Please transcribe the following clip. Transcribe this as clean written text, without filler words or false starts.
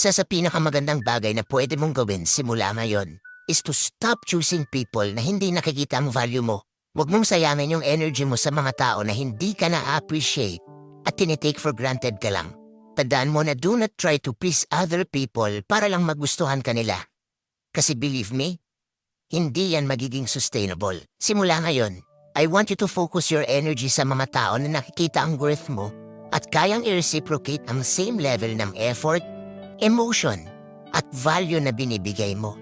sa pinakamagandang bagay na pwede mong gawin simula ngayon is to stop choosing people na hindi nakikita ang value mo. Huwag mong sayangin yung energy mo sa mga tao na hindi ka na-appreciate at tinitake for granted ka lang. Tandaan mo na do not try to please other people para lang magustuhan ka nila. Kasi believe me, hindi yan magiging sustainable. Simula ngayon, I want you to focus your energy sa mga tao na nakikita ang worth mo at kayang i-reciprocate ang same level ng effort, emotion, at value na binibigay mo.